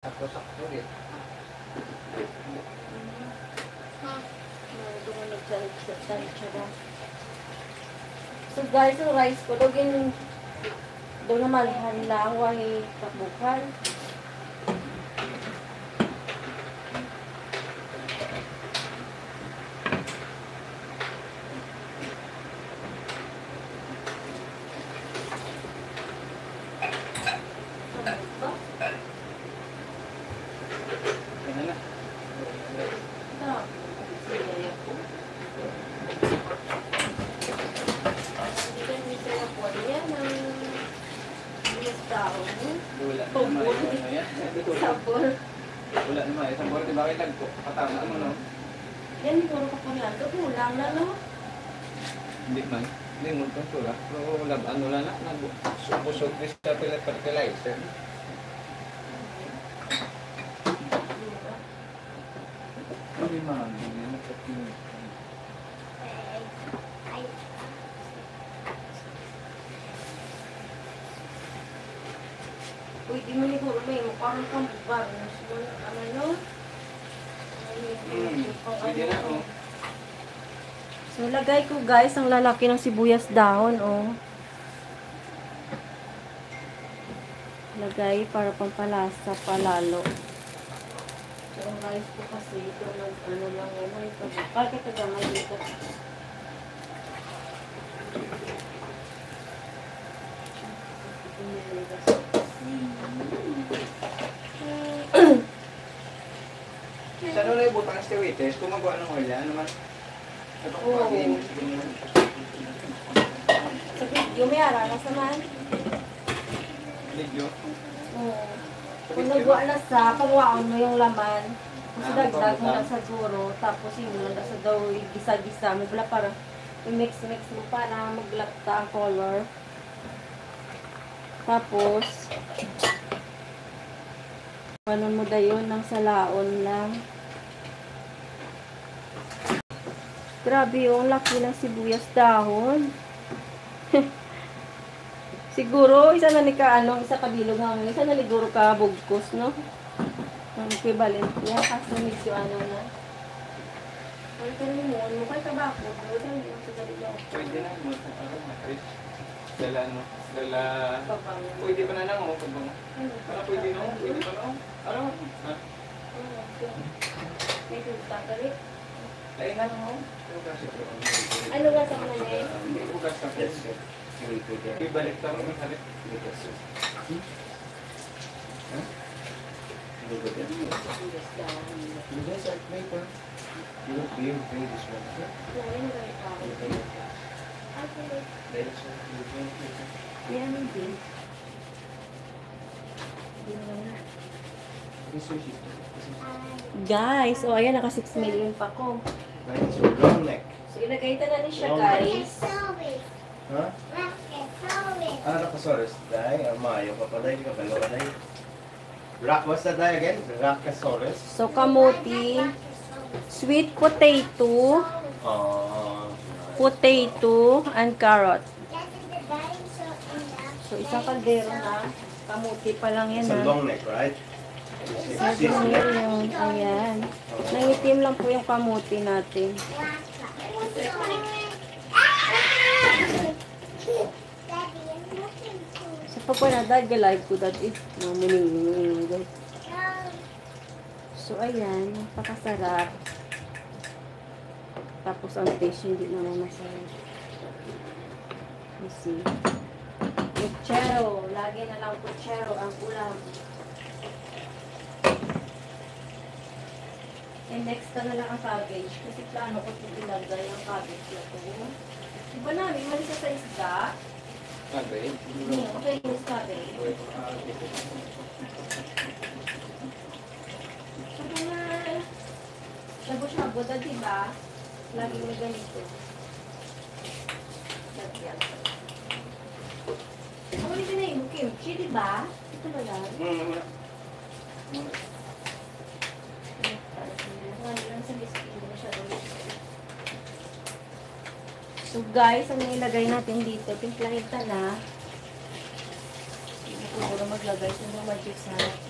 Sakto-sakto din. So guys, yung rice ko, doon naman lang, wahi takbukan. Wala naman. Sabor, di ba kayo nagpatama mo, no? Yan, puro kapunan. Kulang na, no? Hindi man. Hindi mo ito tura. Pero ano lang na. Nag-subusog sa fertilizer. Hindi man. Hindi na nagpatingin. Pwede mo siguro may mukhang kang bubar. Ano yun? Pwede na, oh. So, lagay ko guys ang lalaki ng sibuyas dahon, oh. Lagay para pampalasa palalo. So, ang rice ko kasi ito ano lang yun. Bakit ito gamay dito? Sa ano na yung butang stewites, kung magawa ng oil, ano man? Oo. Sa video may aranas naman. Video? Oo. Kung nagawa na sa, pagwaan mo yung laman. Kasi dagdag mo na sa guro, tapos yun lang sa daw gisa-gisa mo. Wala para i-mix-mix mo para maglapta ang color. Tapos, panon mo dayon ng salaon lang. Grabe yung laki ng sibuyas dahon. Siguro, isa na ni ka, isa kabilog hangin, isa na liguro ka bugkos, no? Ang equivalent niya, kasi medyo na. Ay, kaya mo, kay tabako, dahil yung sa galigaw. Pwede na, dala, no? Dala, pwede pa na lang, oh, pagbango. Para pwede na, pwede pa na, oh. Ano? Ha? May tuta ka rin. Lain na, oh. Ano nga sa mga niya? Hindi ko gas na. Ibalik tama mo salit. Yan din. Guys, oh ayan, naka 6 million pa ko. So ilagay na ni siya guys. Ha? Ah, Rakasaurus. Dahil, mayo ka pa dahil, kabalo ka dahil. What's that dahil again? Rakasaurus. So kamuti, sweet potato, and carrot. So isang kaldero na, kamuti pa lang yan It's a ha. long neck, right? Yung, ayan. Nangitim lang po yung kamuti natin. Sa pagpanadad, galay ko dati. Mamuning. So, ayan. Napakasarap. Tapos, ang taste hindi naman masarap. You see. Puchero. Lagi na lang puchero ang ulam. And next na lang ang cabbage. Kasi plano ko itong ilagay ang cabbage na ito. Diba namin, malisa sa isda? Okay. Okay, yung cabbage. So, mga shabu-shabu na, diba? Lagi may ganito. Lagyan. Ako nito na yung kimchi, diba? Ito na lang. So guys, ang nilagay natin dito, timplahin na. Siguro maglagay sa mga magic sarap.